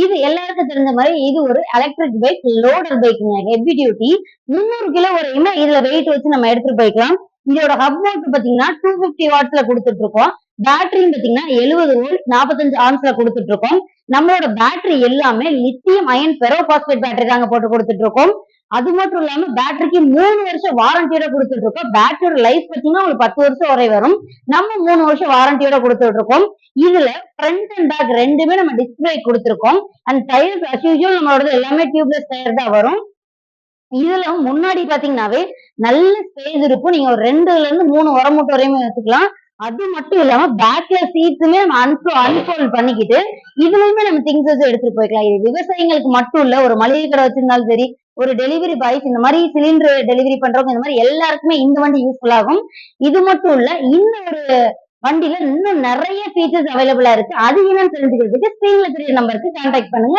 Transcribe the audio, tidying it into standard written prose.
இது எல்லாருக்கும் தெரிஞ்ச மாதிரி இது ஒரு எலக்ட்ரிக் பைக், லோடர் பைக்குங்க, ஹெவி டியூட்டி. 300 கிலோ வரையுமே இதுல வெயிட் வச்சு நம்ம எடுத்துட்டு போய்க்கலாம். இதோட ஹப் மோட்டர் பாத்தீங்கன்னா 250 வாட்ஸ்ல கொடுத்துட்டு இருக்கோம். பேட்டரியும் பாத்தீங்கன்னா 70 வோல்ட் 45 ஆம்ஸ்ல கொடுத்துட்டு இருக்கோம். நம்மளோட பேட்டரி எல்லாமே லித்தியம் அயன் பெரோபாஸ்பேட் பேட்டரி தாங்க போட்டு கொடுத்துட்டு இருக்கோம். அது மட்டும் இல்லாம பேட்டரிக்கு 3 வருஷம் வாரண்டியோட கொடுத்துட்டு இருக்கோம். பேட்டரியோட லைஃப் பாத்தீங்கன்னா ஒரு 10 வருஷம் வரை வரும். நம்ம 3 வருஷம் வாரண்டியோட கொடுத்துட்டு இருக்கோம். இதுல ஃப்ரண்ட் அண்ட் பேக் ரெண்டுமே நம்ம டிஸ்பிளே கொடுத்துருக்கோம். அண்ட் டயர்ஸ் அஸ் யூசுவல் நம்மளோட எல்லாமே டியூப்லெஸ் டயர் தான் வரும். இதுல முன்னாடி பாத்தீங்கன்னாவே நல்ல ஸ்பேஸ் இருக்கும். நீங்க ஒரு 2ல இருந்து 3 உரமூட்டை வரையுமே வச்சுக்கலாம். அது மட்டும் இல்லாம பேக்ல சீட்ஸுமே நம்ம அன்ஃபோல்ட் பண்ணிக்கிட்டு இதுலயுமே நம்ம திங்ஸ் வச்சு எடுத்துட்டு போய்க்கலாம். இது விவசாயிகளுக்கு மட்டும் இல்ல, ஒரு மளிகை கடை வச்சிருந்தாலும் சரி, ஒரு டெலிவரி பாய்ஸ், இந்த மாதிரி சிலிண்டர் டெலிவரி பண்றவங்க, இந்த மாதிரி எல்லாருக்குமே இந்த வண்டி யூஸ்ஃபுல் ஆகும். இது மட்டும் இல்ல, இந்த ஒரு வண்டியில இன்னும் நிறைய ஃபீச்சர்ஸ் அவைலபிளா இருக்கு. அது என்னன்னு தெரிஞ்சுக்கிறதுக்கு ஸ்கிரீன்ல தெரிய நம்பருக்கு கான்டாக்ட் பண்ணுங்க.